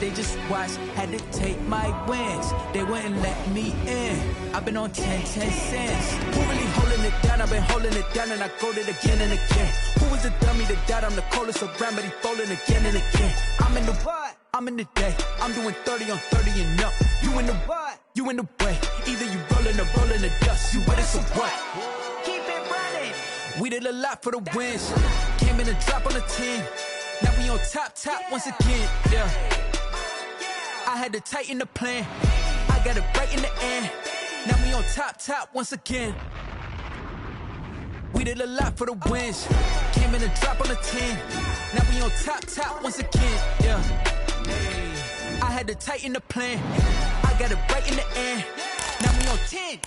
they just watched, had to take my wins. They wouldn't let me in. I've been on 10 cents. Who really holding it down? I've been holding it down and I go it again and again. Who was the dummy that died? I'm the coldest around, but he falling again and again. I'm in the what? I'm in the day. I'm doing 30 on 30 and up. You in the what? You in the way. Either you rolling or rolling the dust. You with us or what? Keep it running. We did a lot for the wins. Came in and drop on the 10. Now we on top once again. Yeah. I had to tighten the plan. I got it right in the end. Now we on top once again. We did a lot for the wins. Came in and drop on the 10. Now we on top once again. Yeah. I had to tighten the plan. I got it right in the end. Now we on 10.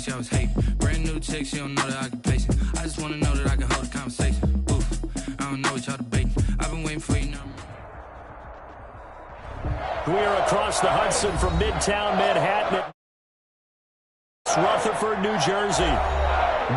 I was hating. Brand new chick, she don't know that I can pace it. I just wanna know that I can hold a conversation. Oof, I don't know what y'all debating. I've been waiting for you now. We are across the Hudson from Midtown Manhattan at Rutherford, New Jersey.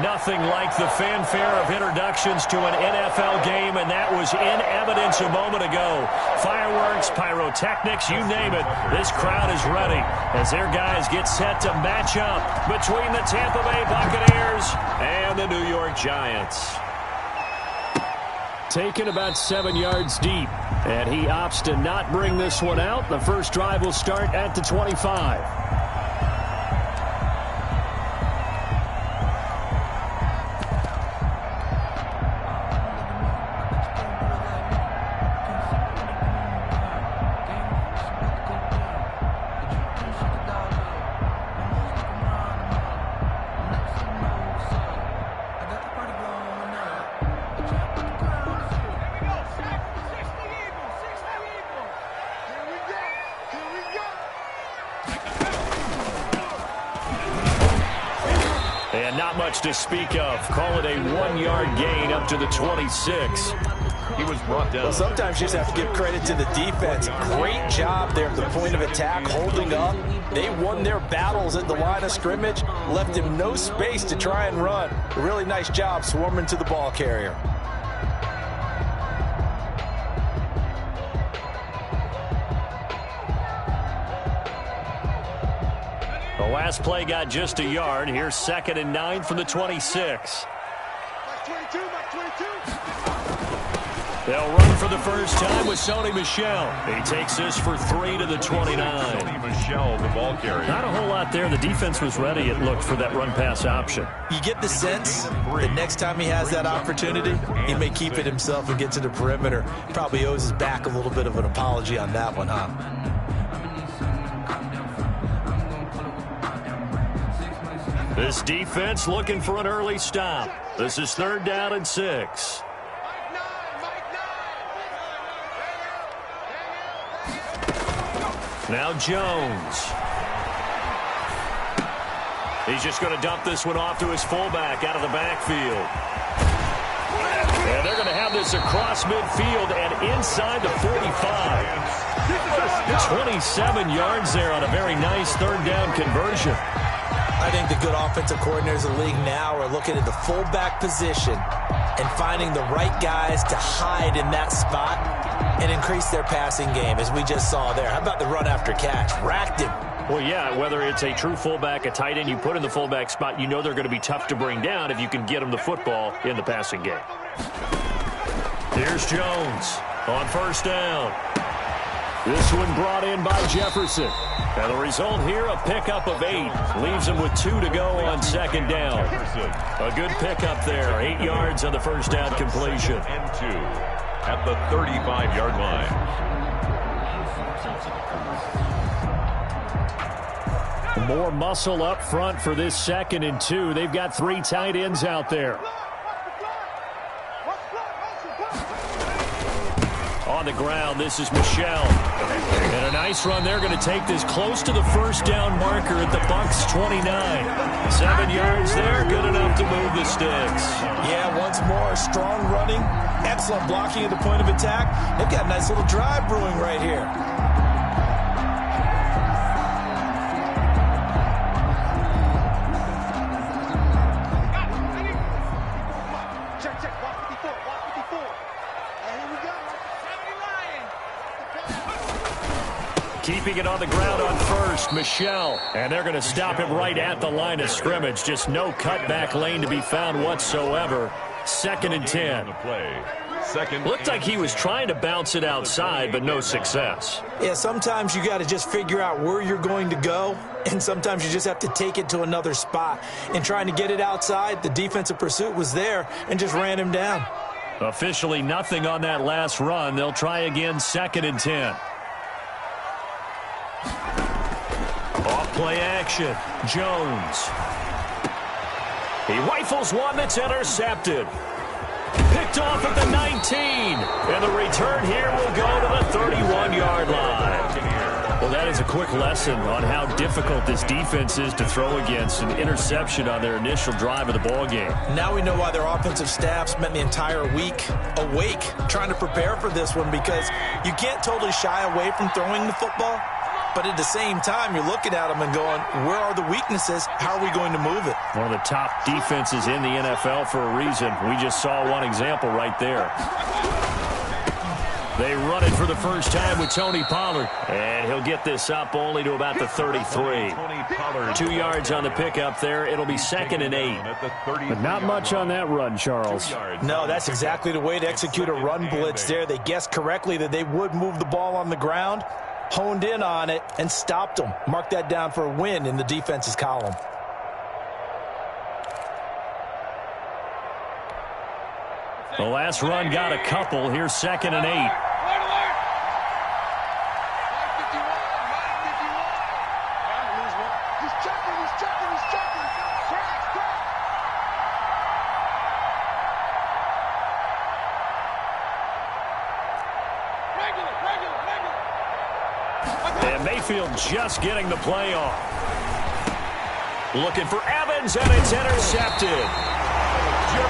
Nothing like the fanfare of introductions to an NFL game, and that was in evidence a moment ago. Fireworks, pyrotechnics, you name it. This crowd is ready as their guys get set to match up between the Tampa Bay Buccaneers and the New York Giants. Taken about 7 yards deep, and he opts to not bring this one out. The first drive will start at the 25. And not much to speak of. Call it a 1-yard gain up to the 26. He was brought down. Well, sometimes you just have to give credit to the defense. Great job there at the point of attack, holding up. They won their battles at the line of scrimmage, left him no space to try and run. A really nice job swarming to the ball carrier. The last play got just a yard. Here's 2nd and 9 from the 26. They'll run for the first time with Sony Michel. He takes this for 3 to the 29. Sony Michel, the ball carrier. Not a whole lot there. The defense was ready, it looked, for that run-pass option. You get the sense that next time he has that opportunity, he may keep it himself and get to the perimeter. Probably owes his back a little bit of an apology on that one, huh? This defense looking for an early stop. This is 3rd down and 6. Now Jones. He's just going to dump this one off to his fullback out of the backfield. And they're going to have this across midfield and inside the 45. 27 yards there on a very nice 3rd down conversion. I think the good offensive coordinators of the league now are looking at the fullback position and finding the right guys to hide in that spot and increase their passing game, as we just saw there. How about the run after catch? Racked him. Well, yeah, whether it's a true fullback, a tight end you put in the fullback spot, you know they're going to be tough to bring down if you can get them the football in the passing game. Here's Jones on 1st down. This one brought in by Jefferson. And the result here, a pickup of 8. Leaves him with 2 to go on second down. A good pickup there. 8 yards on the first down completion. And 2 at the 35-yard line. More muscle up front for this 2nd and 2. They've got 3 tight ends out there. On the ground, this is Michelle. And a nice run. They're going to take this close to the first down marker at the Bucs 29. 7 yards there, good enough to move the sticks. Yeah, once more, strong running, excellent blocking at the point of attack. They've got a nice little drive brewing right here. Keeping it on the ground on first, Michelle. And they're going to stop him right at the line of scrimmage. Just no cutback lane to be found whatsoever. 2nd and 10. Looked like he was trying to bounce it outside, but no success. Yeah, sometimes you got to just figure out where you're going to go, and sometimes you just have to take it to another spot. In trying to get it outside, the defensive pursuit was there and just ran him down. Officially nothing on that last run. They'll try again, 2nd and 10. Off play action. Jones. He rifles one that's intercepted. Picked off at the 19. And the return here will go to the 31-yard line. Well, that is a quick lesson on how difficult this defense is to throw against. An interception on their initial drive of the ballgame. Now we know why their offensive staff spent the entire week awake trying to prepare for this one, because you can't totally shy away from throwing the football. But at the same time, you're looking at them and going, where are the weaknesses? How are we going to move it? One of the top defenses in the NFL for a reason. We just saw one example right there. They run it for the first time with Tony Pollard. And he'll get this up only to about the 33. 2 yards on the pickup there. It'll be 2nd and 8. But not much on that run, Charles. No, that's exactly the way to execute a run blitz there. They guessed correctly that they would move the ball on the ground, honed in on it, and stopped them. Mark that down for a win in the defense's column. The last run got a couple. Here's 2nd and 8. And Mayfield just getting the play off. Looking for Evans, and it's intercepted.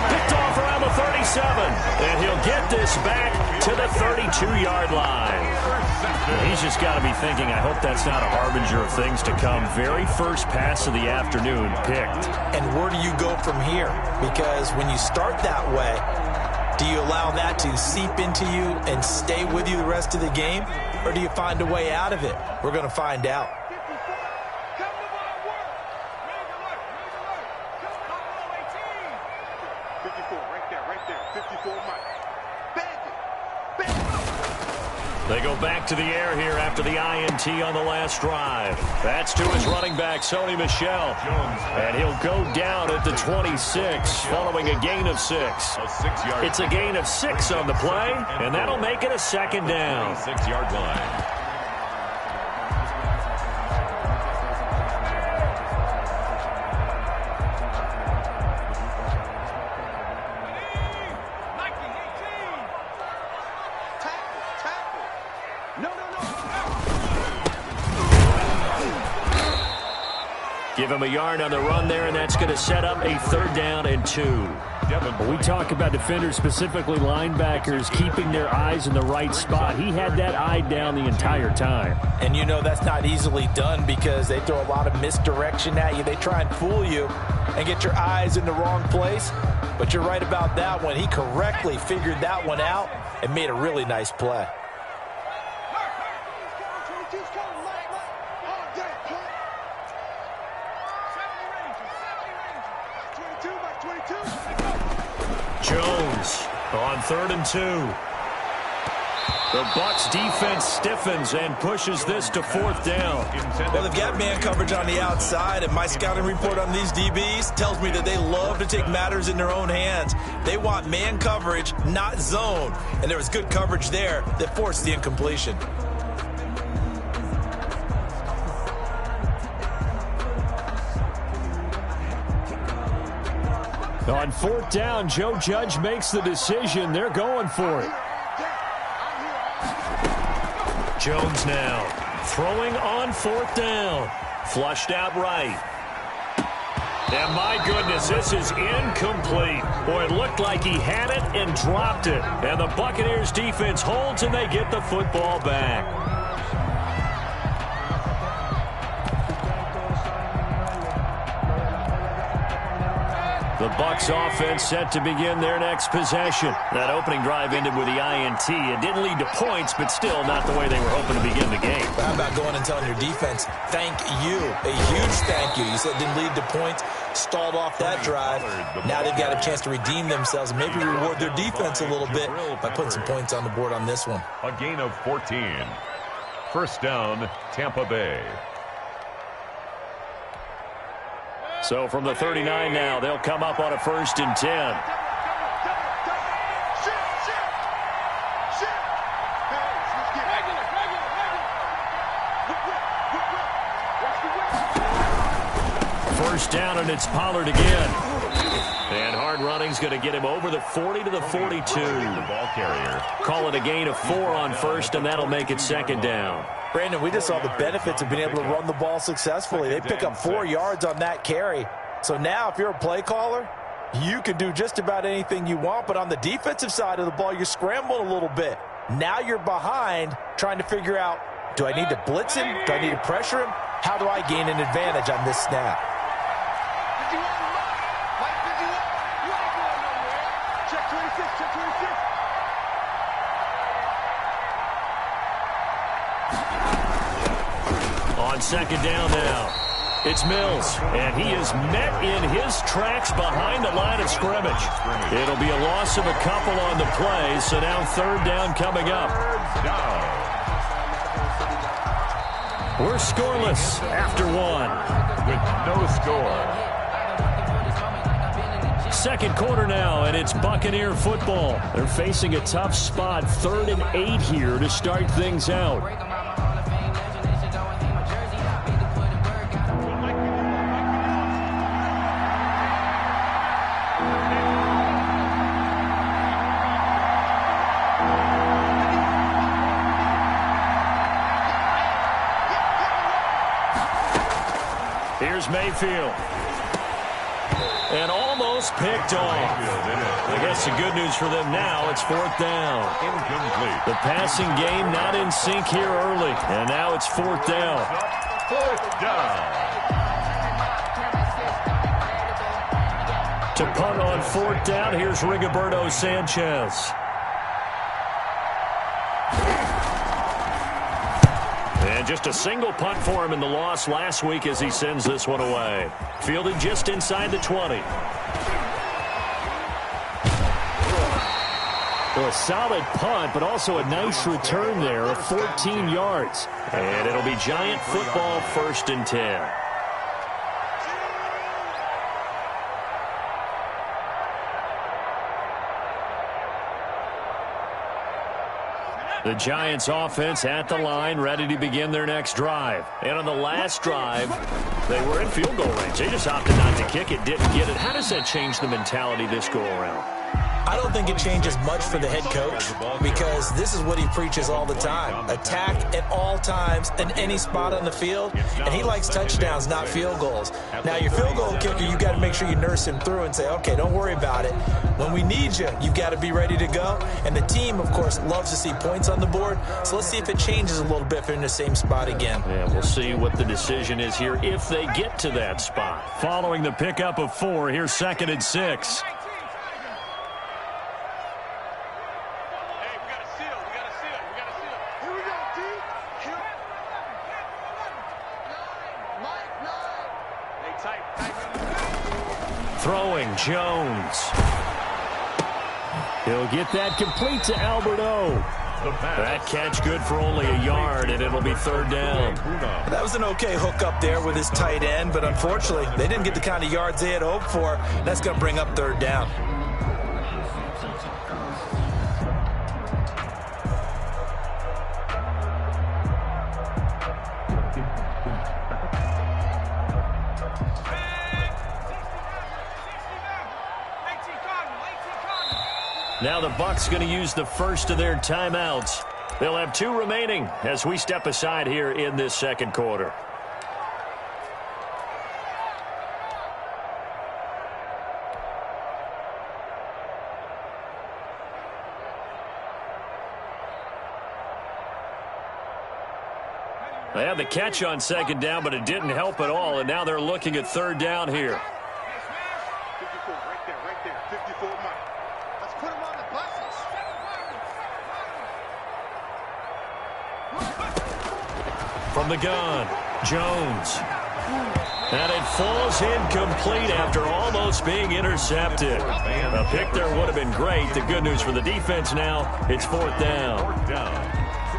Picked off around the 37. And he'll get this back to the 32-yard line. He's just got to be thinking, I hope that's not a harbinger of things to come. Very first pass of the afternoon picked. And where do you go from here? Because when you start that way, do you allow that to seep into you and stay with you the rest of the game? Or do you find a way out of it? We're going to find out. They go back to the air here after the INT on the last drive. That's to his running back, Sony Michel. And he'll go down at the 26 following a gain of 6. It's a gain of 6 on the play, and that'll make it a 2nd down. 6-yard line. Give him a yard on the run there, and that's going to set up a 3rd down and 2. We talk about defenders, specifically linebackers, keeping their eyes in the right spot. He had that eye down the entire time. And you know that's not easily done because they throw a lot of misdirection at you. They try and fool you and get your eyes in the wrong place. But you're right about that one. He correctly figured that one out and made a really nice play. Jones on 3rd and 2. The Bucs defense stiffens and pushes this to 4th down. Well, they've got man coverage on the outside, and my scouting report on these DBs tells me that they love to take matters in their own hands. They want man coverage, not zone. And there was good coverage there that forced the incompletion. On 4th down, Joe Judge makes the decision. They're going for it. Jones now throwing on 4th down. Flushed out right. And my goodness, this is incomplete. Boy, it looked like he had it and dropped it. And the Buccaneers defense holds and they get the football back. The Bucs offense set to begin their next possession. That opening drive ended with the INT. It didn't lead to points, but still not the way they were hoping to begin the game. How about going and telling your defense, thank you, a huge thank you. You said it didn't lead to points, stalled off that drive. Now they've got a chance to redeem themselves and maybe reward their defense a little bit by putting some points on the board on this one. A gain of 14. First down, Tampa Bay. So from the 39 now, they'll come up on a 1st and 10. First down, and it's Pollard again. And hard running's going to get him over the 40 to the 42. The ball carrier. Call it a gain of 4 on 1st, and that'll make it 2nd down. Brandon, we just saw the benefits of being able to run the ball successfully. They pick up 4 yards on that carry. So now if you're a play caller, you can do just about anything you want. But on the defensive side of the ball, you're scrambling a little bit. Now you're behind trying to figure out, do I need to blitz him? Do I need to pressure him? How do I gain an advantage on this snap? On 2nd down now, it's Mills, and he is met in his tracks behind the line of scrimmage. It'll be a loss of a couple on the play, so now 3rd down coming up. We're scoreless after 1. With no score. 2nd quarter now, and it's Buccaneer football. They're facing a tough spot, 3rd and 8 here to start things out. Here's Mayfield. And almost picked off. I guess the good news for them now, it's 4th down. Incomplete. The passing game not in sync here early. And now it's 4th down. 4th down. To punt on 4th down, here's Rigoberto Sanchez. And just a single punt for him in the loss last week as he sends this one away. Fielded just inside the 20. Well, a solid punt, but also a nice return there of 14 yards. And it'll be Giant football, 1st and 10. The Giants offense at the line, ready to begin their next drive. And on the last drive, they were in field goal range. They just opted not to kick it, didn't get it. How does that change the mentality this go around? I don't think it changes much for the head coach because this is what he preaches all the time. Attack at all times in any spot on the field, and he likes touchdowns, not field goals. Now, your field goal kicker, you got to make sure you nurse him through and say, okay, don't worry about it. When we need you, you've got to be ready to go. And the team, of course, loves to see points on the board, so let's see if it changes a little bit if they're in the same spot again. Yeah, we'll see what the decision is here if they get to that spot. Following the pickup of 4, here's 2nd and 6. Throwing Jones. He'll get that complete to Albert O. The pass. That catch good for only a yard, and it'll be third down. That was an okay hook up there with his tight end, but unfortunately, they didn't get the kind of yards they had hoped for. That's going to bring up third down. Now the Bucs going to use the first of their timeouts. They'll have 2 remaining as we step aside here in this second quarter. They had the catch on second down, but it didn't help at all, and now they're looking at third down here. 54, right there. 54 Mike. Let's put him on the buses. From the gun, Jones. And it falls incomplete after almost being intercepted. A pick there would have been great. The good news for the defense now, it's fourth down.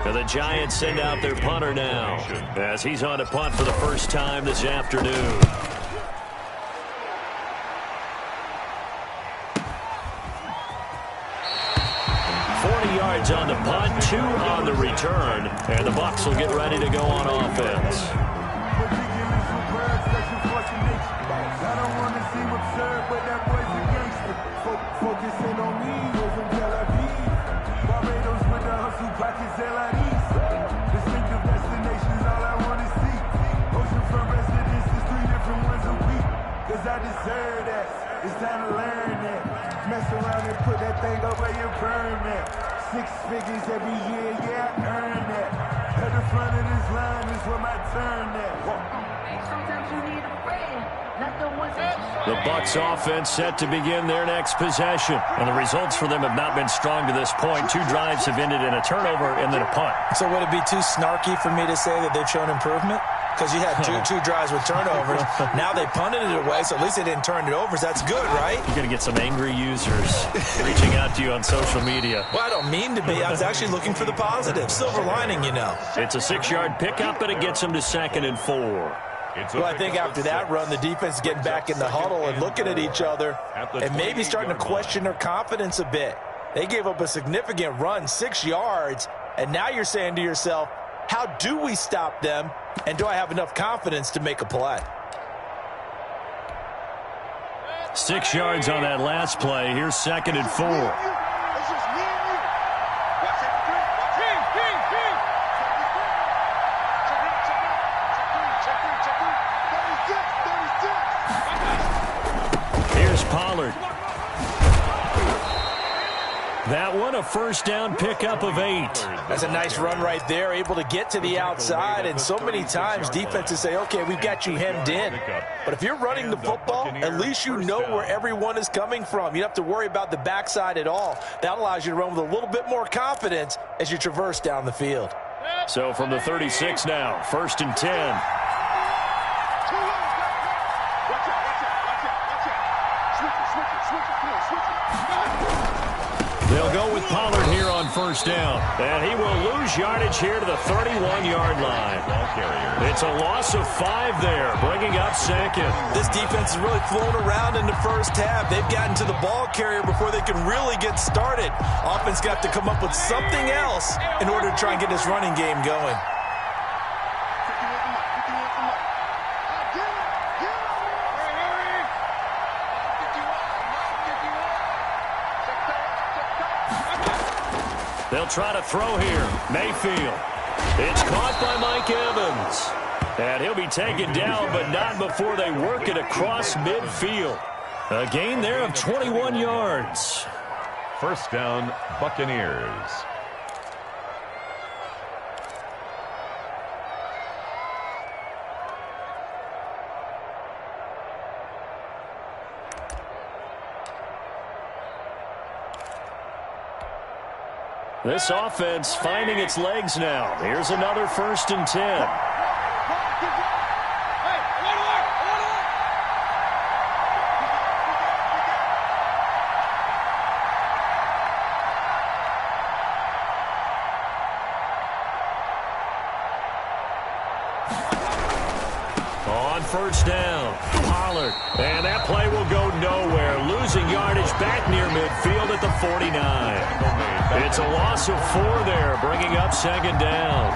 And the Giants send out their punter now as he's on to punt for the first time this afternoon. 40 yards on the punt, 2 on the return, and the Bucs will get ready to go on offense. I deserve that. It's time to learn that. Mess around and put that thing over your permit. 6 figures every year, yeah, I earn that. At the front of this line is where my turn at. Sometimes you need a friend, not the ones that The Bucs offense set to begin their next possession. And the results for them have not been strong to this point. 2 drives have ended in a turnover and then a punt. So would it be too snarky for me to say that they've shown improvement? Because you had two drives with turnovers. Now they punted it away, so at least they didn't turn it over. So that's good, right? You're going to get some angry users reaching out to you on social media. Well, I don't mean to be. I was actually looking for the positive. Silver lining, you know. It's a 6-yard pickup, and it gets them to 2nd and 4. Well, I think after that run, the defense is getting back in the huddle and looking at each other and maybe starting to question their confidence a bit. They gave up a significant run, 6 yards, and now you're saying to yourself, how do we stop them, and do I have enough confidence to make a play? 6 yards on that last play. Here's 2nd and 4. Here's Pollard. That one, a first down pickup of 8. That's a nice run right there, able to get to the outside, and so many times defenses say, okay, we've got you hemmed in. But if you're running the football, at least you know where everyone is coming from. You don't have to worry about the backside at all. That allows you to run with a little bit more confidence as you traverse down the field. So from the 36 now, 1st and 10. They'll go with Pollard here on first down. And he will lose yardage here to the 31-yard line. It's a loss of 5 there, bringing up 2nd. This defense is really flown around in the first half. They've gotten to the ball carrier before they can really get started. Offense got to come up with something else in order to try and get this running game going. They'll try to throw here. Mayfield. It's caught by Mike Evans. And he'll be taken down, but not before they work it across midfield. A gain there of 21 yards. First down, Buccaneers. This offense finding its legs now. Here's another 1st and 10. first down. Pollard. And that play will go nowhere. Losing yardage back near midfield at the 49. It's a loss of 4 there, bringing up second down.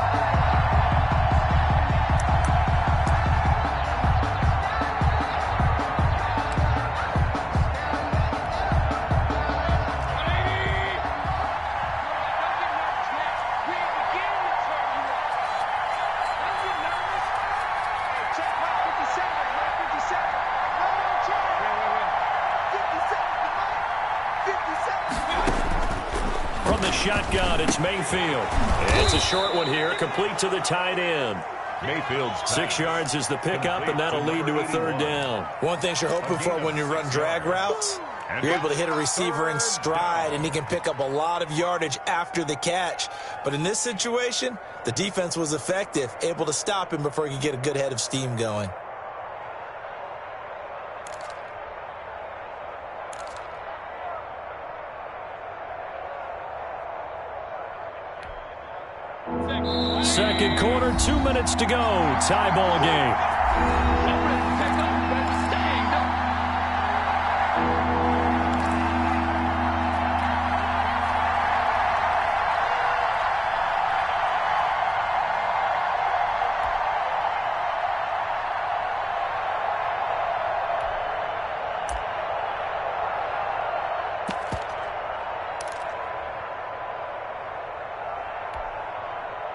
Shotgun, it's Mayfield. It's a short one here, complete to the tight end. Mayfield's 6 yards is the pickup, and that'll lead to a third down. One thing you're hoping for when you run drag routes, you're able to hit a receiver in stride, and he can pick up a lot of yardage after the catch. But in this situation, the defense was effective, able to stop him before he could get a good head of steam going. Second quarter, 2 minutes to go. Tie ball game.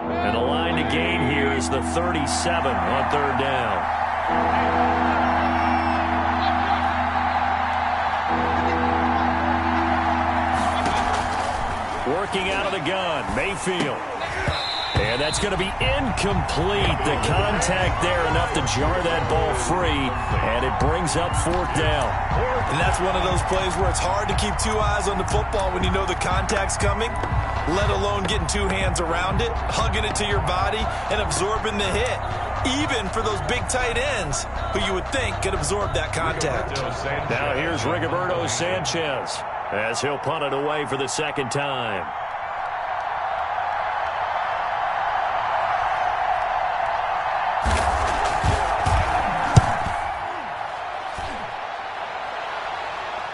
And the line to gain here is the 37 on third down. Working out of the gun, Mayfield. And that's going to be incomplete. The contact there enough to jar that ball free, and it brings up fourth down. And that's one of those plays where it's hard to keep 2 eyes on the football when you know the contact's coming, let alone getting 2 hands around it, hugging it to your body, and absorbing the hit, even for those big tight ends who you would think could absorb that contact. Now here's Rigoberto Sanchez as he'll punt it away for the second time.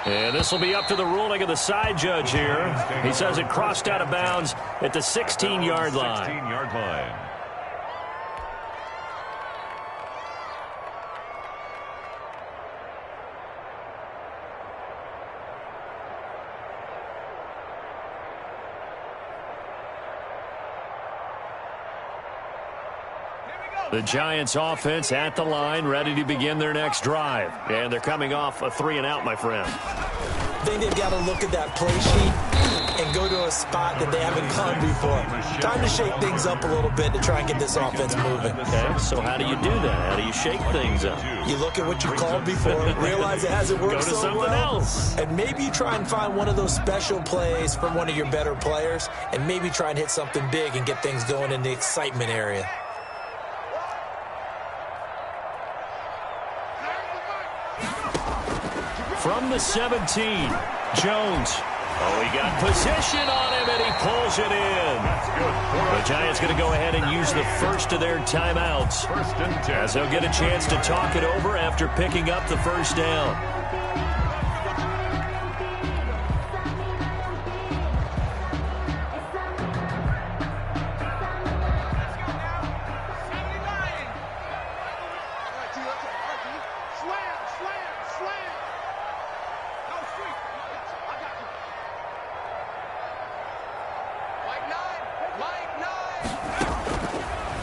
And this will be up to the ruling of the side judge here. He says it crossed out of bounds at the 16-yard line. 16-yard line. The Giants offense at the line, ready to begin their next drive. And they're coming off a 3-and-out, my friend. I think they've got to look at that play sheet and go to a spot that they haven't gone before. Time to shake things up a little bit to try and get this offense moving. Okay, so how do you do that? How do you shake things up? You look at what you called before, realize it hasn't worked Go to so something well, else. and maybe you try and find one of those special plays from one of your better players, and maybe try and hit something big and get things going in the excitement area. From the 17, Jones. Oh, he got position on him, and he pulls it in. The Giants going to go ahead and use the first of their timeouts, as they'll get a chance to talk it over after picking up the first down.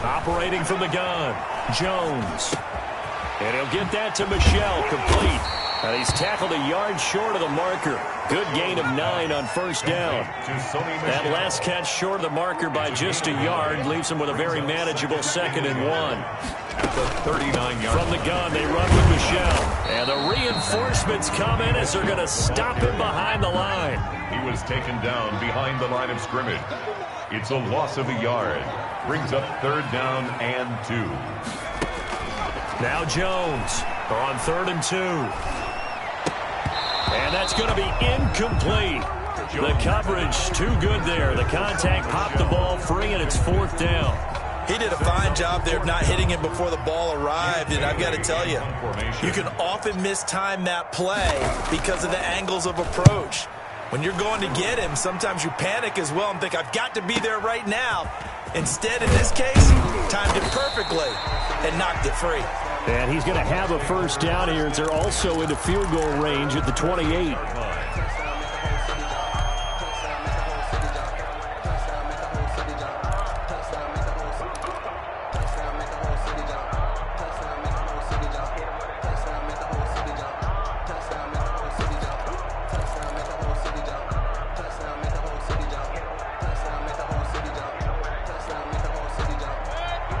Operating from the gun, Jones. And he'll get that to Michel, complete. And he's tackled a yard short of the marker. Good gain of 9 on first down. That last catch short of the marker by just a yard leaves him with a very manageable 2nd and 1. At the 39-yard From the gun, they run with Michel. And the reinforcements come in as they're going to stop him behind the line. He was taken down behind the line of scrimmage. It's a loss of a yard. Brings up 3rd down and 2. Now Jones on 3rd and 2. And that's going to be incomplete. The coverage too good there. The contact popped the ball free, and it's 4th down. He did a fine job there of not hitting him before the ball arrived, and I've got to tell you, you can often mistime that play because of the angles of approach. When you're going to get him, sometimes you panic as well and think, I've got to be there right now. Instead, in this case, timed it perfectly and knocked it free. And he's going to have a first down here as they're also into field goal range at the 28.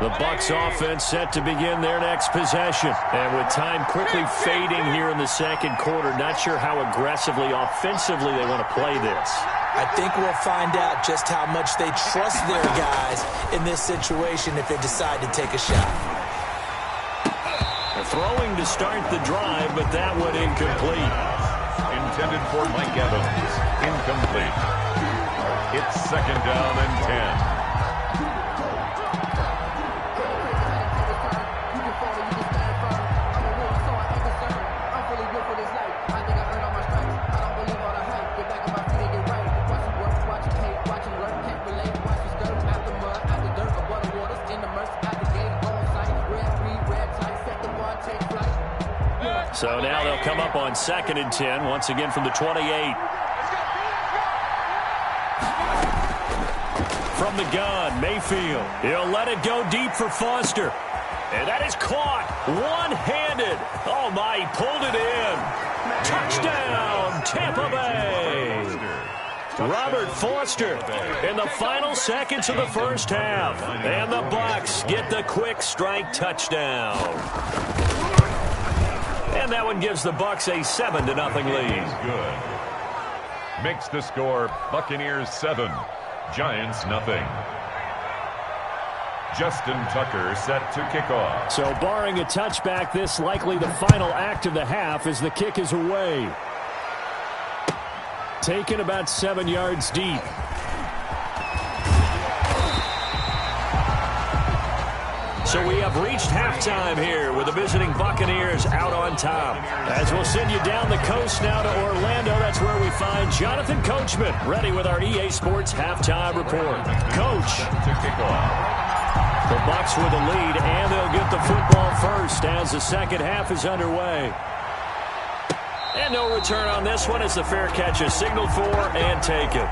The Bucs offense set to begin their next possession. And with time quickly fading here in the second quarter, not sure how aggressively, offensively they want to play this. I think we'll find out just how much they trust their guys in this situation if they decide to take a shot. They're throwing to start the drive, but that one incomplete. Intended for Mike Evans. Incomplete. It's second down and 10. So now they'll come up on 2nd and 10, once again from the 28. From the gun, Mayfield. He'll let it go deep for Foster. And that is caught one-handed. Oh, my, he pulled it in. Touchdown, Tampa Bay. Robert Foster in the final seconds of the first half. And the Bucs get the quick strike touchdown. And that one gives the Bucs a 7-0 lead. Good. Makes the score Buccaneers 7, Giants nothing. Justin Tucker set to kick off. So barring a touchback, this likely the final act of the half as the kick is away. Taken about 7 yards deep. So we have reached halftime here with the visiting Buccaneers out on top. As we'll send you down the coast now to Orlando, that's where we find Jonathan Coachman ready with our EA Sports halftime report. Coach. To kick off. The Bucs with the lead, and they'll get the football first as the second half is underway. And no return on this one as the fair catch is signaled for and taken.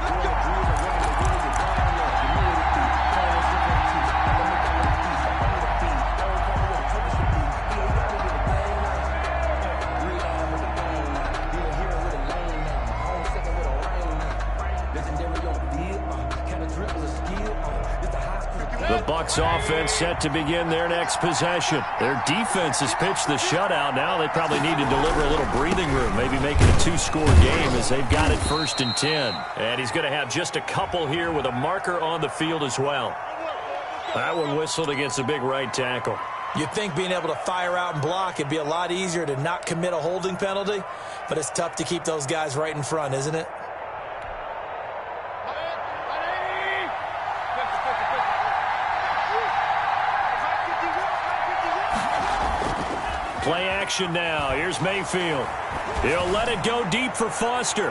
The Bucs offense set to begin their next possession. Their defense has pitched the shutout. Now they probably need to deliver a little breathing room, maybe make it a 2-score game as they've got it 1st and 10. And he's going to have just a couple here with a marker on the field as well. That one whistled against a big right tackle. You'd think being able to fire out and block, it'd be a lot easier to not commit a holding penalty, but it's tough to keep those guys right in front, isn't it? Play action now. Here's Mayfield. He'll let it go deep for Foster.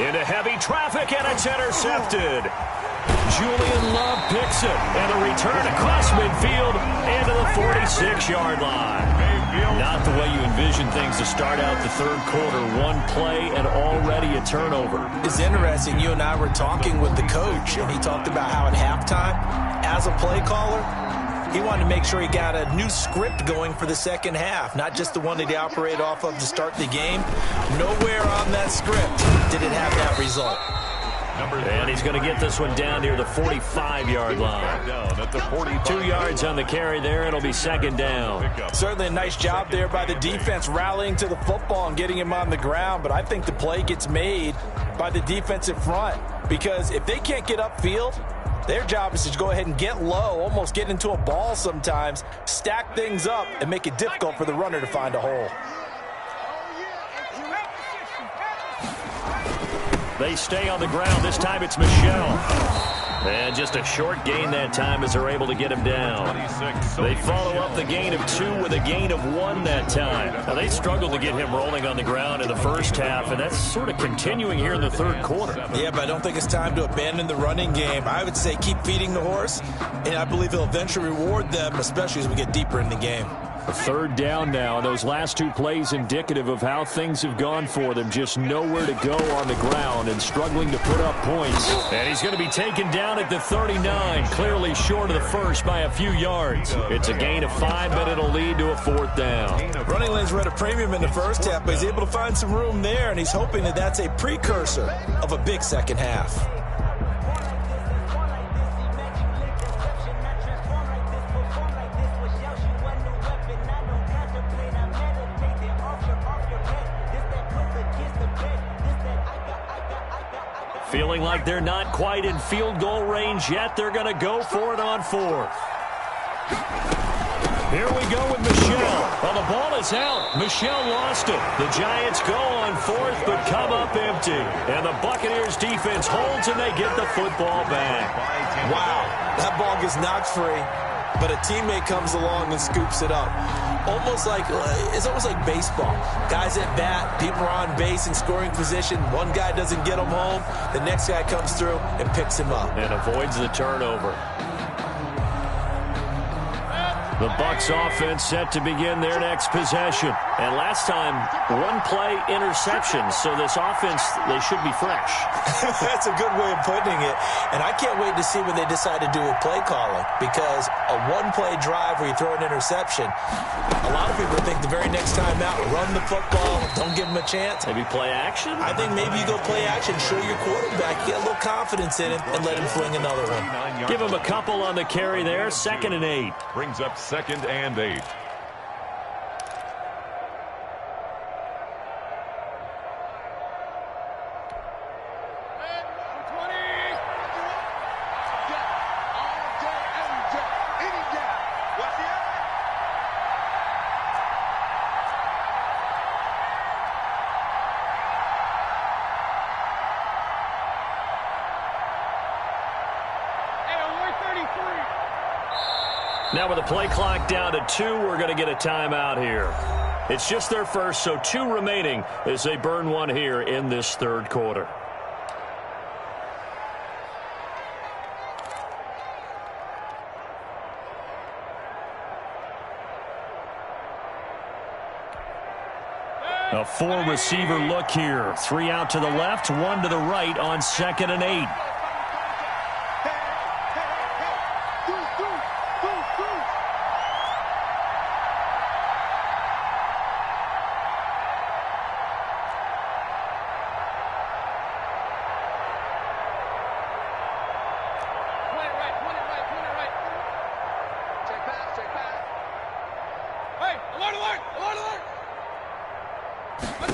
Into heavy traffic, and it's intercepted. Julian Love picks it, and a return across midfield into the 46-yard line. Not the way you envision things to start out the third quarter. One play and already a turnover. It's interesting. You and I were talking with the coach, and he talked about how at halftime, as a play caller, he wanted to make sure he got a new script going for the second half, not just the one that he operated off of to start the game. Nowhere on that script did it have that result. And he's going to get this one down near the 45-yard line. Down at the 45. 2 yards on the carry there. It'll be second down. Certainly a nice job there by the defense rallying to the football and getting him on the ground, but I think the play gets made by the defensive front because if they can't get upfield, their job is to go ahead and get low, almost get into a ball sometimes, stack things up, and make it difficult for the runner to find a hole. They stay on the ground. This time it's Michel. And just a short gain that time as they're able to get him down. They follow up the gain of 2 with a gain of 1 that time. Now, they struggled to get him rolling on the ground in the first half, and that's sort of continuing here in the third quarter. Yeah, but I don't think it's time to abandon the running game. I would say keep feeding the horse, and I believe he'll eventually reward them, especially as we get deeper in the game. A third down now, and those last 2 plays indicative of how things have gone for them. Just nowhere to go on the ground and struggling to put up points. And he's going to be taken down at the 39, clearly short of the first by a few yards. It's a gain of 5, but it'll lead to a 4th down. Running lanes were at a premium in the first half, but he's able to find some room there, and he's hoping that that's a precursor of a big second half. Feeling like they're not quite in field goal range yet. They're going to go for it on 4th. Here we go with Michelle. Well, the ball is out. Michelle lost it. The Giants go on 4th, but come up empty. And the Buccaneers defense holds, and they get the football back. Wow, that ball gets knocked free, but a teammate comes along and scoops it up. It's almost like baseball. Guys at bat, people are on base in scoring position. One guy doesn't get him home. The next guy comes through and picks him up. And avoids the turnover. The Bucs offense set to begin their next possession. And last time, 1-play interception. So this offense, they should be fresh. That's a good way of putting it. And I can't wait to see what they decide to do with play calling. Because a 1-play drive where you throw an interception, a lot of people think the very next time out, run the football, don't give them a chance. Maybe play action? I think maybe you go play action, show your quarterback, get a little confidence in him, and let him fling another one. Give him a couple on the carry there. 2nd and 8. Brings up 2nd and 8. Now with the play clock down to 2, we're going to get a timeout here. It's just their first, so 2 remaining as they burn 1 here in this third quarter. A 4-receiver look here. 3 out to the left, 1 to the right on 2nd and 8.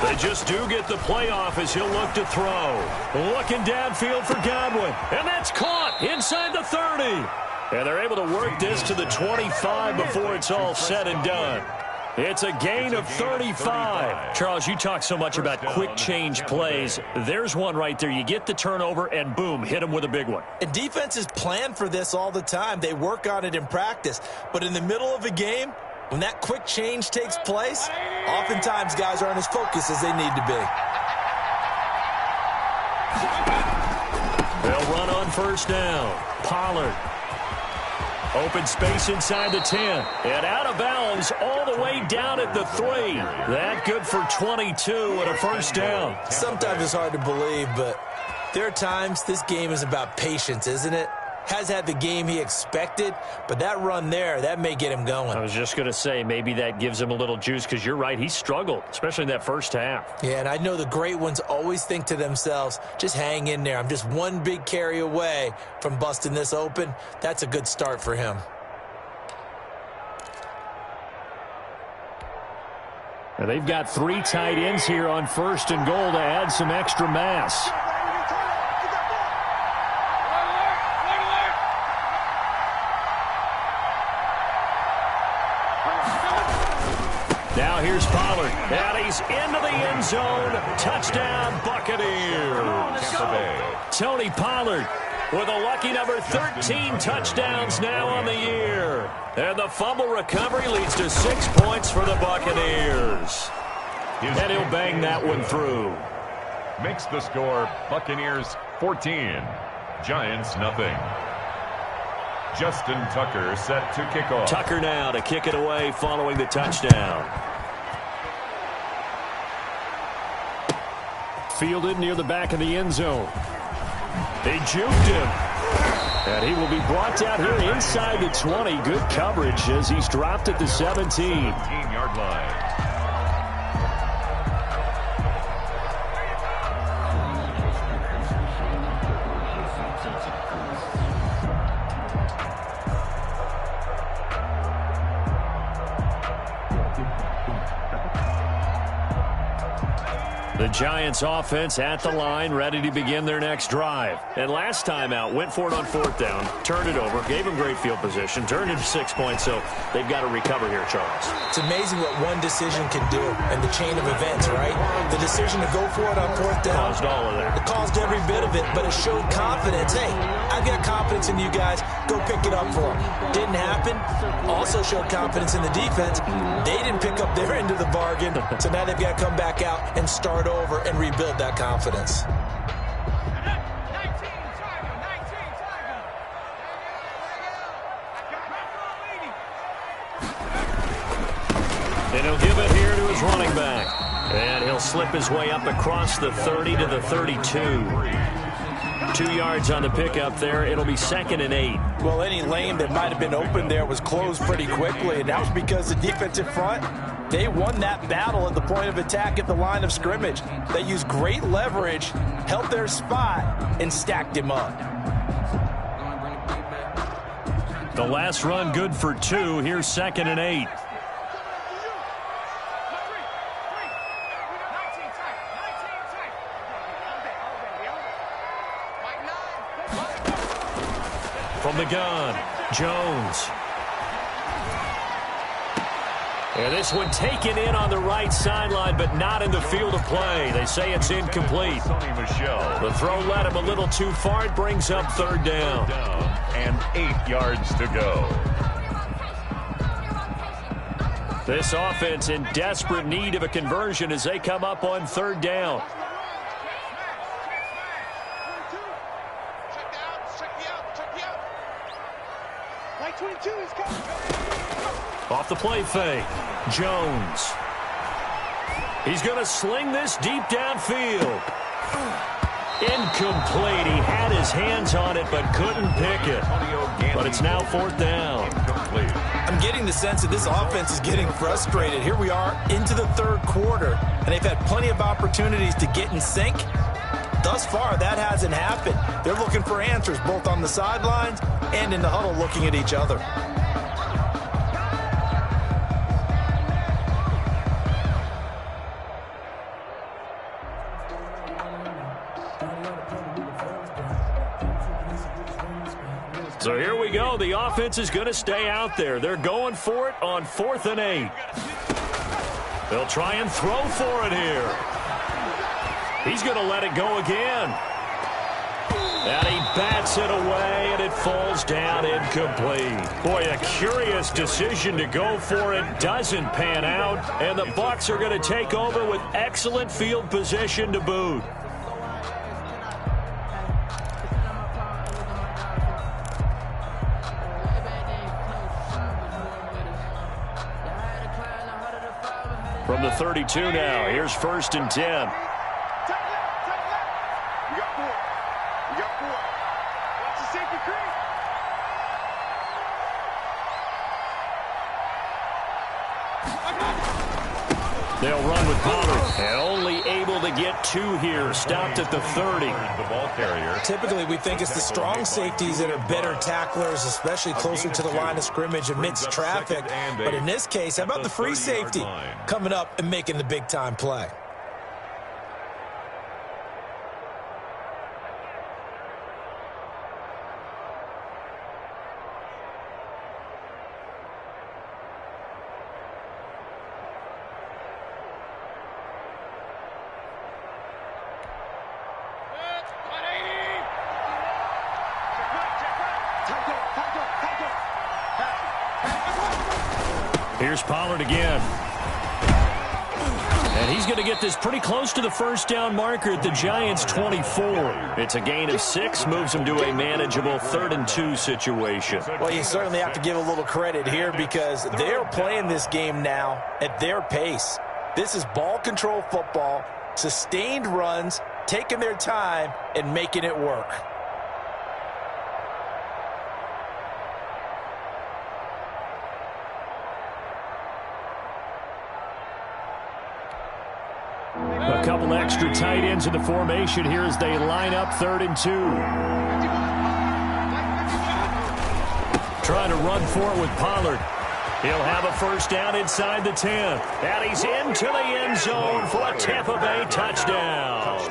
They just do get the playoff as he'll look to throw. Looking downfield for Godwin. And that's caught inside the 30. And they're able to work this to the 25 before it's all said and done. It's a gain of 35. Charles, you talk so much about quick change plays. There's one right there. You get the turnover, and boom, hit him with a big one. And defenses plan for this all the time. They work on it in practice. But in the middle of a game, when that quick change takes place, oftentimes guys aren't as focused as they need to be. They'll run on first down. Pollard. Open space inside the 10. And out of bounds all the way down at the 3. That good for 22 and a first down. Sometimes it's hard to believe, but there are times this game is about patience, isn't it? Has had the game he expected, but that run there, that may get him going. I was just going to say, maybe that gives him a little juice, because you're right, he struggled, especially in that first half. Yeah, and I know the great ones always think to themselves, just hang in there. I'm just one big carry away from busting this open. That's a good start for him. Now they've got 3 tight ends here on first and goal to add some extra mass. Now here's Pollard, and he's into the end zone. Touchdown, Buccaneers. Tony Pollard with a lucky number 13 touchdowns now on the year. And the fumble recovery leads to 6 points for the Buccaneers. And he'll bang that one through. Makes the score Buccaneers 14, Giants nothing. Justin Tucker set to kick off. Tucker now to kick it away following the touchdown. Fielded near the back of the end zone. They juked him. And he will be brought down here inside the 20. Good coverage as he's dropped at the 17. 17-yard line. The Giants offense at the line, ready to begin their next drive. And last time out, went for it on 4th down, turned it over, gave them great field position, turned it 6 points, so they've got to recover here, Charles. It's amazing what one decision can do in the chain of events, right? The decision to go for it on 4th down. Caused all of that. It caused every bit of it, but it showed confidence. Hey, I've got confidence in you guys. Go pick it up for them. Didn't happen. Also showed confidence in the defense. They didn't pick up their end of the bargain, so now they've got to come back out and start over and rebuild that confidence. And he'll give it here to his running back. And he'll slip his way up across the 30 to the 32. 2 yards on the pickup there. It'll be 2nd and 8. Well, any lane that might have been open there was closed pretty quickly, and that was because the defensive front, they won that battle at the point of attack at the line of scrimmage. They used great leverage, held their spot, and stacked him up. The last run good for 2. Here's 2nd and 8. From the gun, Jones. And this one taken in on the right sideline, but not in the field of play. They say it's incomplete. The throw led him a little too far. It brings up 3rd down. And 8 yards to go. This offense in desperate need of a conversion as they come up on 3rd down. Off the play fake, Jones. He's going to sling this deep downfield. Incomplete. He had his hands on it but couldn't pick it. But it's now 4th down. I'm getting the sense that this offense is getting frustrated. Here we are into the 3rd quarter, and they've had plenty of opportunities to get in sync. Thus far, that hasn't happened. They're looking for answers both on the sidelines and in the huddle looking at each other. So here we go. The offense is going to stay out there. They're going for it on 4th and 8. They'll try and throw for it here. He's going to let it go again. And he bats it away, and it falls down incomplete. Boy, a curious decision to go for it. Doesn't pan out, and the Bucs are going to take over with excellent field position to boot. From the 32 now, here's 1st and 10. They'll run with Pollard. And only able to get 2 here. Stopped at the 30. The ball carrier. Typically, we think it's the strong safeties that are better tacklers, especially closer to the line of scrimmage amidst traffic. But in this case, how about the free safety coming up and making the big-time play? Here's Pollard again. And he's going to get this pretty close to the first down marker at the Giants' 24. It's a gain of 6, moves them to a manageable 3rd and 2 situation. Well, you certainly have to give a little credit here because they're playing this game now at their pace. This is ball control football, sustained runs, taking their time, and making it work. A couple extra tight ends in the formation here as they line up 3rd and 2. Trying to run for it with Pollard. He'll have a first down inside the 10. And he's into the end zone for a Tampa Bay touchdown.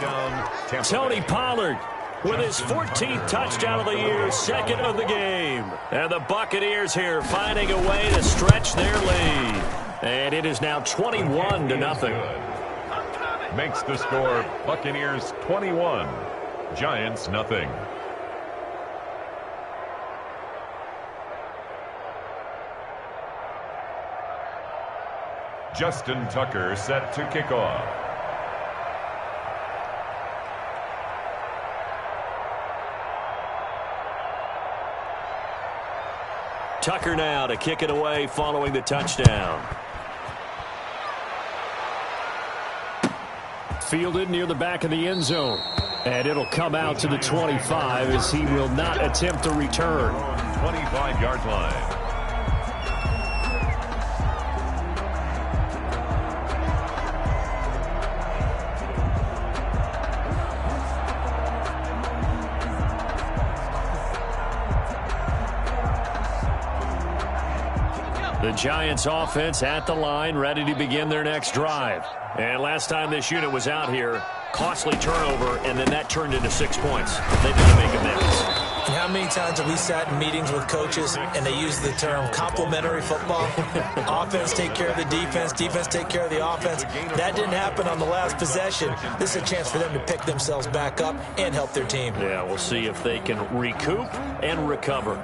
Tony Pollard with his 14th touchdown of the year, 2nd of the game. And the Buccaneers here finding a way to stretch their lead. And it is now 21-0. Makes the score Buccaneers 21, Giants nothing. Justin Tucker set to kick off. Tucker now to kick it away following the touchdown. Fielded near the back of the end zone. And it'll come out to the 25 as he will not attempt to return. 25-yard line. The Giants offense at the line, ready to begin their next drive. And last time this unit was out here, costly turnover, and then that turned into 6 points. They've got to make amends. And how many times have we sat in meetings with coaches and they use the term complementary football? Offense take care of the defense, defense take care of the offense. That didn't happen on the last possession. This is a chance for them to pick themselves back up and help their team. Yeah, we'll see if they can recoup and recover.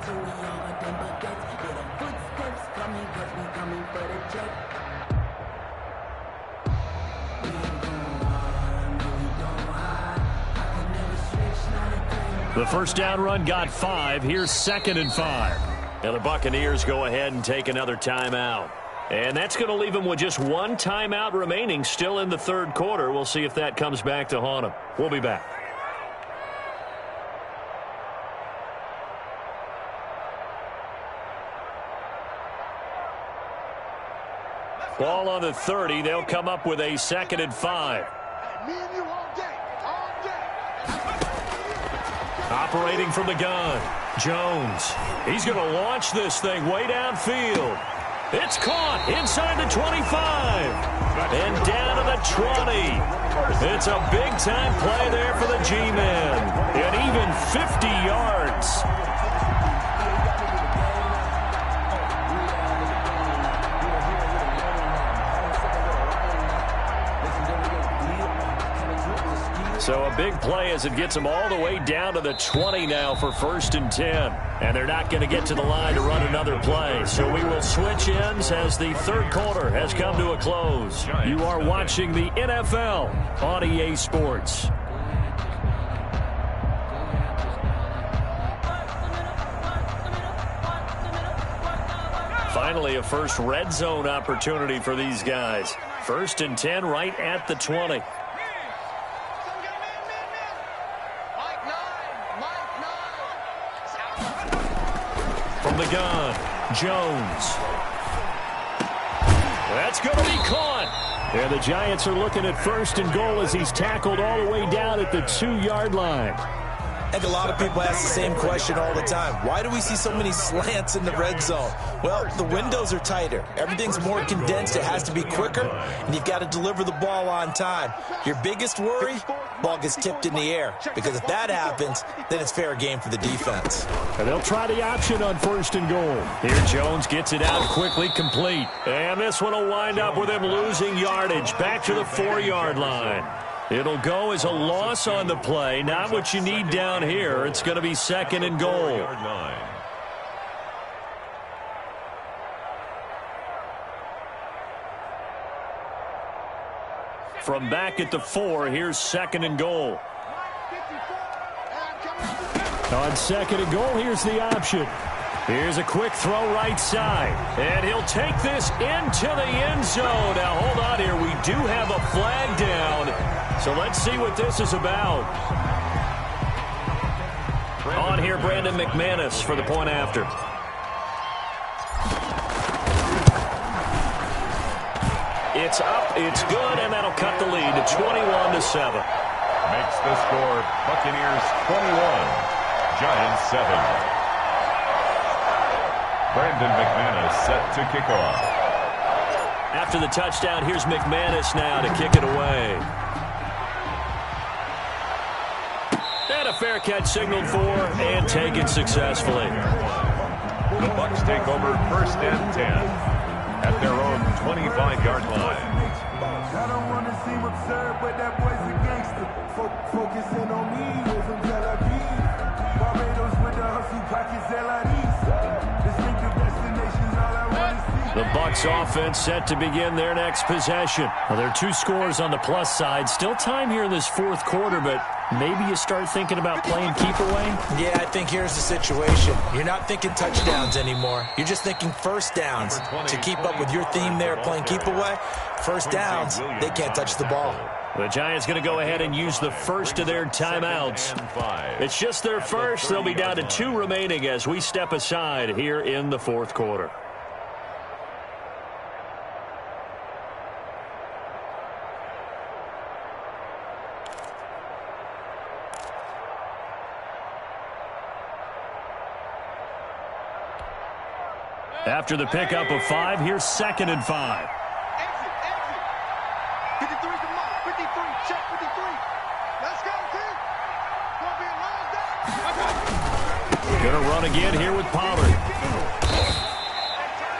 The first down run got 5. Here's 2nd and 5. And the Buccaneers go ahead and take another timeout. And that's going to leave them with just 1 timeout remaining still in the 3rd quarter. We'll see if that comes back to haunt them. We'll be back. Ball on the 30. They'll come up with a 2nd and 5. Operating from the gun, Jones. He's going to launch this thing way downfield. It's caught inside the 25 and down to the 20. It's a big-time play there for the G-men. And even 50 yards. So a big play as it gets them all the way down to the 20 now for 1st and 10. And they're not going to get to the line to run another play. So we will switch ends as the 3rd quarter has come to a close. You are watching the NFL on EA Sports. Finally, a first red zone opportunity for these guys. 1st and 10 right at the 20. From the gun, Jones. That's going to be caught. And the Giants are looking at 1st and goal as he's tackled all the way down at the 2-yard line. I think a lot of people ask the same question all the time. Why do we see so many slants in the red zone? Well, the windows are tighter. Everything's more condensed. It has to be quicker, and you've got to deliver the ball on time. Your biggest worry, ball gets tipped in the air, because if that happens, then it's fair game for the defense. And they'll try the option on 1st and goal. Here Jones gets it out quickly, complete. And this one will wind up with him losing yardage back to the 4-yard line. It'll go as a loss on the play. Not what you need down here. It's going to be 2nd and goal. From back at the 4, here's 2nd and goal. On 2nd and goal, here's the option. Here's a quick throw right side. And he'll take this into the end zone. Now, hold on here. We do have a flag down. So let's see what this is about. On here, Brandon McManus for the point after. It's up, it's good, and that'll cut the lead to 21-7. Makes the score Buccaneers 21, Giants 7. Brandon McManus set to kick off. After the touchdown, here's McManus now to kick it away. And a fair catch signaled for and taken successfully. The Bucs take over 1st and 10 at their own 25-yard line. I don't want to seem absurd, but that boy's a gangster. Focusing on me, we're from Tel Aviv. Barbados with the hustle pockets, LIDs. Distinctive destinations, all I want to see. The Bucs offense set to begin their next possession. Well, there are 2 scores on the plus side. Still time here in this 4th quarter, but maybe you start thinking about playing keep away? Yeah, I think here's the situation. You're not thinking touchdowns anymore. You're just thinking first downs. To keep up with your theme there, playing keep away, first downs, they can't touch the ball. The Giants going to go ahead and use the first of their timeouts. It's just their first. They'll be down to 2 remaining as we step aside here in the 4th quarter. After the pickup of 5, here's 2nd and 5. Exit. 53's the mark. 53. Check 53. Let's go, team. Gonna be a long day. Gonna run again here with Pollard.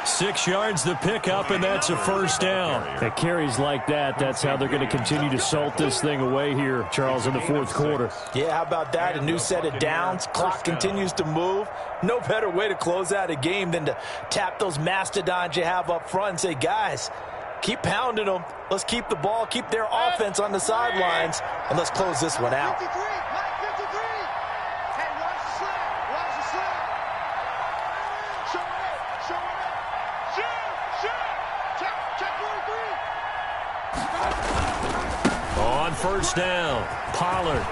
6 yards the pickup, and that's a first down. At carries like that, that's how they're going to continue to salt this thing away here, Charles, in the 4th quarter. Yeah, how about that? A new set of downs. Clock continues to move. No better way to close out a game than to tap those mastodons you have up front and say, guys, keep pounding them. Let's keep the ball, keep their offense on the sidelines, and let's close this one out. 53. Mike 53. Hey, watch the slap. Watch the slap. Show it up. Show it up. Check 43. On first down, Pollard.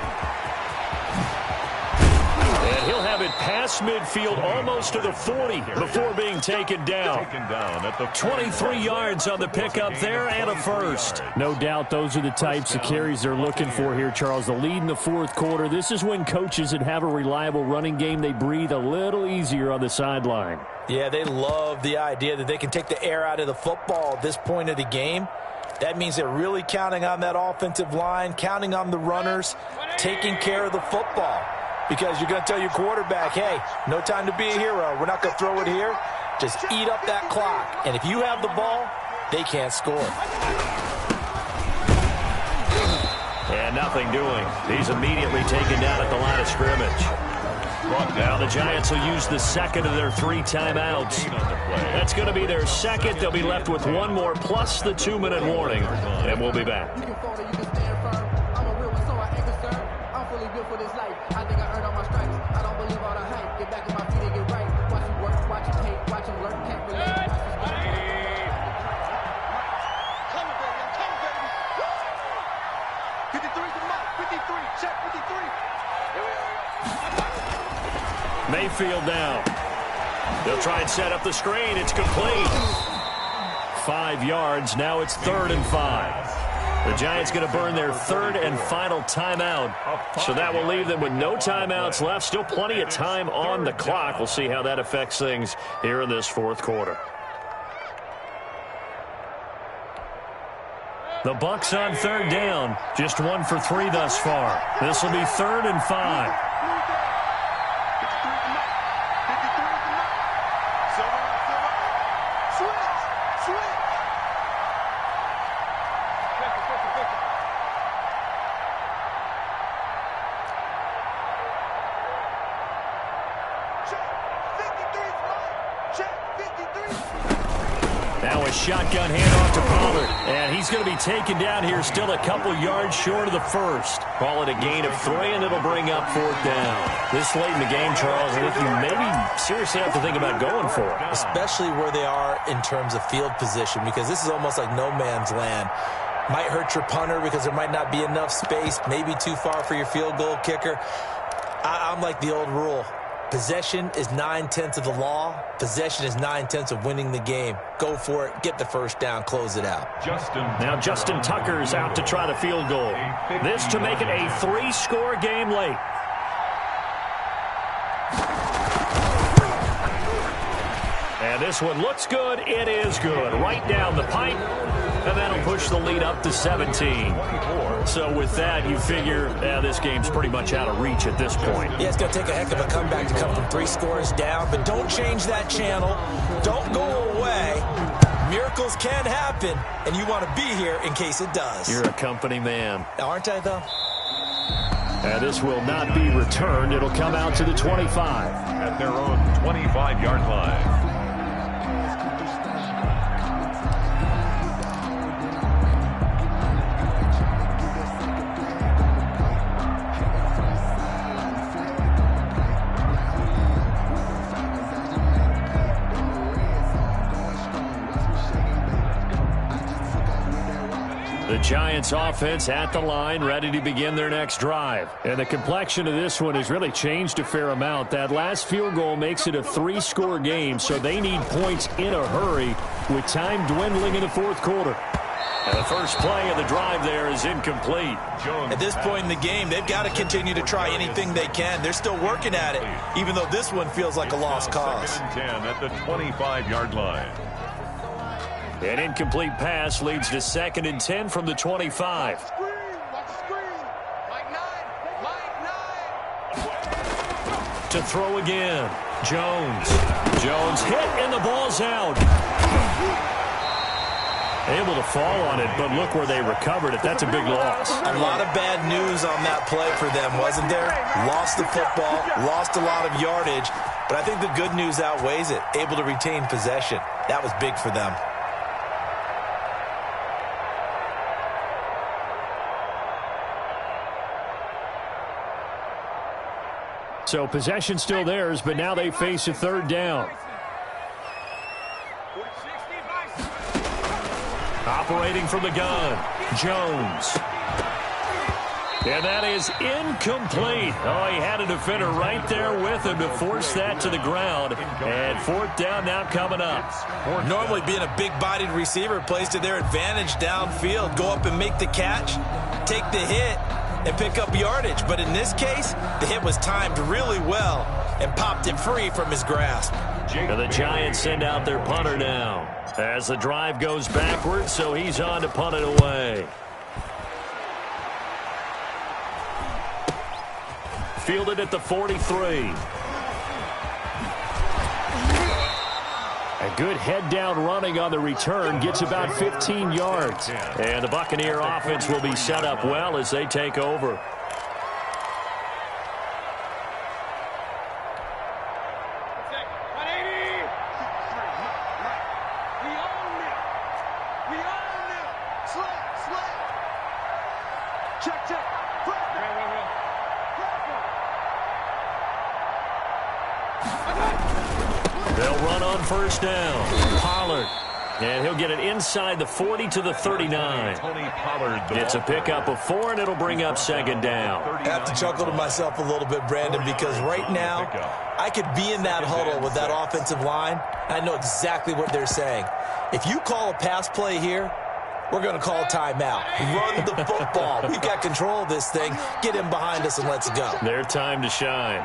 And he'll have it past midfield almost to the 40 before being taken down. At the 23 yards on the pickup there and a first. No doubt those are the types of carries they're looking for here, Charles. The lead in the 4th quarter. This is when coaches that have a reliable running game, they breathe a little easier on the sideline. Yeah, they love the idea that they can take the air out of the football at this point of the game. That means they're really counting on that offensive line, counting on the runners, taking care of the football. Because you're going to tell your quarterback, hey, no time to be a hero. We're not going to throw it here. Just eat up that clock. And if you have the ball, they can't score. And nothing doing. He's immediately taken down at the line of scrimmage. Now the Giants will use the 2nd of their 3 timeouts. That's going to be their 2nd. They'll be left with 1 more plus the 2-minute warning. And we'll be back. Mayfield now. They'll try and set up the screen. It's complete. 5 yards. Now it's 3rd and 5. The Giants going to burn their 3rd and final timeout. So that will leave them with no timeouts left. Still plenty of time on the clock. We'll see how that affects things here in this 4th quarter. The Bucs on 3rd down. Just 1 for 3 thus far. This will be 3rd and 5. a shotgun handoff to Pollard. And he's going to be taken down here still a couple yards short of the first. Call it a gain of 3, and it'll bring up 4th down. This late in the game, Charles, I think you maybe seriously have to think about going for it. Especially where they are in terms of field position, because this is almost like no man's land. Might hurt your punter because there might not be enough space, maybe too far for your field goal kicker. I'm like the old rule. Possession is 9/10 of the law. Possession is 9/10 of winning the game. Go for it. Get the first down. Close it out. Now Justin Tucker's out to try the field goal. This to make it a 3-score game late. And this one looks good. It is good. Right down the pipe. And that'll push the lead up to 17. So with that, you figure this game's pretty much out of reach at this point. Yeah, it's going to take a heck of a comeback to come from 3 scores down. But don't change that channel. Don't go away. Miracles can happen, and you want to be here in case it does. You're a company man. Aren't I, though? And this will not be returned. It'll come out to the 25. At their own 25-yard line. The Giants offense at the line, ready to begin their next drive. And the complexion of this one has really changed a fair amount. That last field goal makes it a 3-score game, so they need points in a hurry with time dwindling in the 4th quarter. And the first play of the drive there is incomplete. At this point in the game, they've got to continue to try anything they can. They're still working at it, even though this one feels like a lost cause. 2nd and 10 at the 25-yard line. An incomplete pass leads to 2nd and 10 from the 25. To throw again. Jones hit, and the ball's out. Able to fall on it, but look where they recovered it. That's a big loss. A lot of bad news on that play for them, wasn't there? Lost the football, lost a lot of yardage, but I think the good news outweighs it. Able to retain possession. That was big for them. So possession still theirs, but now they face a 3rd down. Operating from the gun, Jones. And that is incomplete. Oh, he had a defender right there with him to force that to the ground. And 4th down now coming up. Normally being a big-bodied receiver plays to their advantage downfield. Go up and make the catch, take the hit, and pick up yardage. But in this case, the hit was timed really well and popped it free from his grasp. And the Giants send out their punter now as the drive goes backwards, so he's on to punt it away. Fielded at the 43. A good head-down running on the return. Gets about 15 yards. And the Buccaneer offense will be set up well as they take over. They'll run on 1st down. Pollard. And he'll get it inside the 40 to the 39. It's a pickup of 4, and it'll bring up 2nd down. I have to chuckle to myself a little bit, Brandon, because right now I could be in that huddle with that offensive line. I know exactly what they're saying. If you call a pass play here, we're going to call a timeout. Run the football. We've got control of this thing. Get him behind us and let's go. Their time to shine.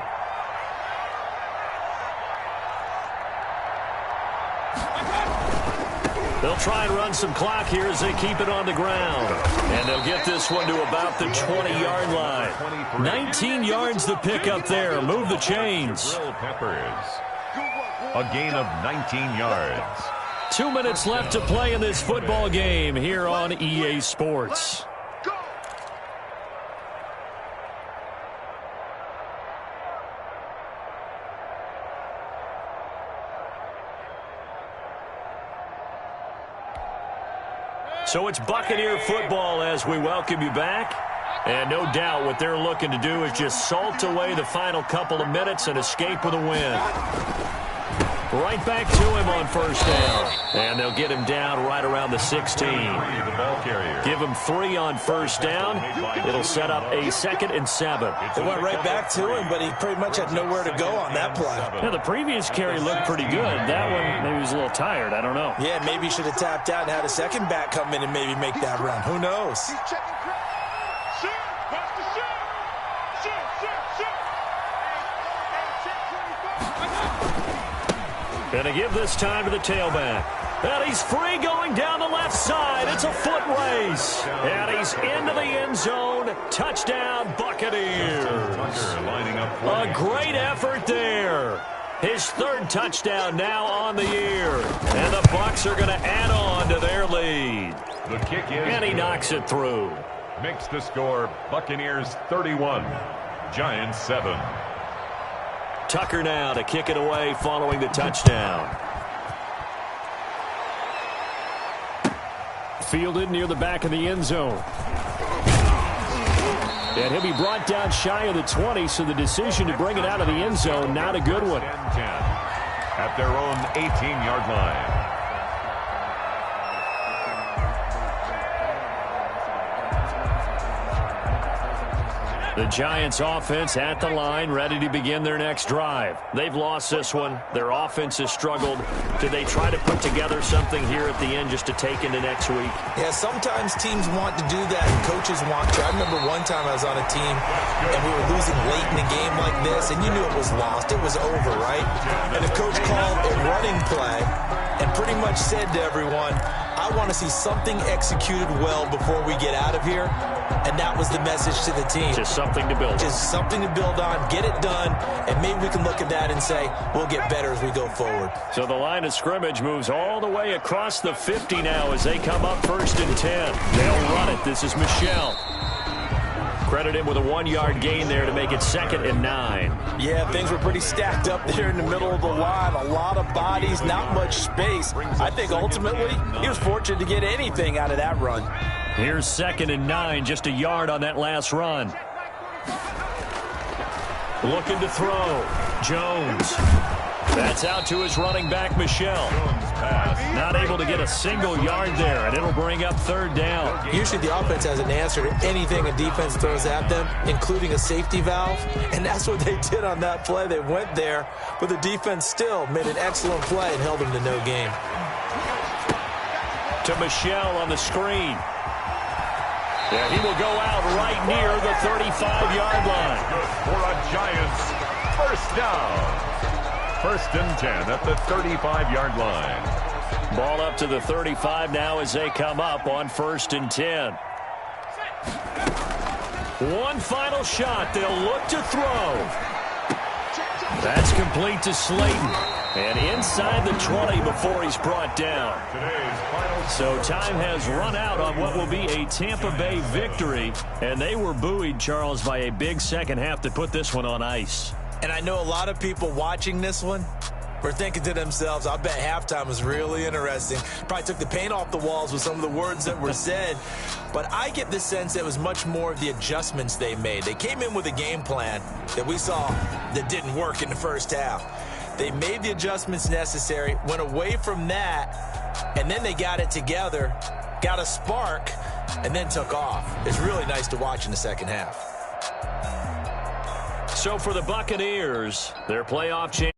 They'll try and run some clock here as they keep it on the ground. And they'll get this one to about the 20-yard line. 19 yards to pick up there. Move the chains. A gain of 19 yards. 2 minutes left to play in this football game here on EA Sports. So it's Buccaneer football as we welcome you back. And no doubt what they're looking to do is just salt away the final couple of minutes and escape with a win. Right back to him on first down. And they'll get him down right around the 16. Give him 3 on first down. It'll set up a 2nd and 7. They went right back to him, but he pretty much had nowhere to go on that play. Yeah, the previous carry looked pretty good. That one, maybe he was a little tired. I don't know. Yeah, maybe he should have tapped out and had a second back come in and maybe make that run. Who knows? Going to give this time to the tailback. And he's free going down the left side. It's a foot race. And he's into the end zone. Touchdown, Buccaneers. A great effort there. His 3rd touchdown now on the year. And the Bucs are going to add on to their lead. The kick is and he knocks it through. Makes the score Buccaneers 31, Giants 7. Tucker now to kick it away following the touchdown. Fielded near the back of the end zone. And he'll be brought down shy of the 20, so the decision to bring it out of the end zone, not a good one. 10-10 at their own 18-yard line. The Giants offense at the line, ready to begin their next drive. They've lost this one. Their offense has struggled. Do they try to put together something here at the end just to take into next week? Yeah, sometimes teams want to do that and coaches want to. I remember one time I was on a team and we were losing late in a game like this and you knew it was lost. It was over, right? And the coach called a running play and pretty much said to everyone, I want to see something executed well before we get out of here. And that was the message to the team. Just something to build on. Just something to build on, get it done, and maybe we can look at that and say, we'll get better as we go forward. So the line of scrimmage moves all the way across the 50 now as they come up 1st and 10. They'll run it. This is Michelle. Credit him with a 1-yard gain there to make it 2nd and 9. Yeah, things were pretty stacked up there in the middle of the line. A lot of bodies, not much space. I think ultimately he was fortunate to get anything out of that run. Here's 2nd and 9, just a yard on that last run. Looking to throw. Jones. That's out to his running back, Michelle. Not able to get a single yard there, and it'll bring up 3rd down. Usually the offense has an answer to anything a defense throws at them, including a safety valve, and that's what they did on that play. They went there, but the defense still made an excellent play and held them to no gain. To Michelle on the screen. Yeah, he will go out right near the 35-yard line. For a Giants first down. 1st and 10 at the 35-yard line. Ball up to the 35 now as they come up on 1st and 10. One final shot. They'll look to throw. That's complete to Slayton. And inside the 20 before he's brought down. So time has run out on what will be a Tampa Bay victory. And they were buoyed, Charles, by a big second half to put this one on ice. And I know a lot of people watching this one were thinking to themselves, I bet halftime was really interesting. Probably took the paint off the walls with some of the words that were said. But I get the sense that it was much more of the adjustments they made. They came in with a game plan that we saw that didn't work in the first half. They made the adjustments necessary, went away from that, and then they got it together, got a spark, and then took off. It's really nice to watch in the second half. So for the Buccaneers, their playoff chance.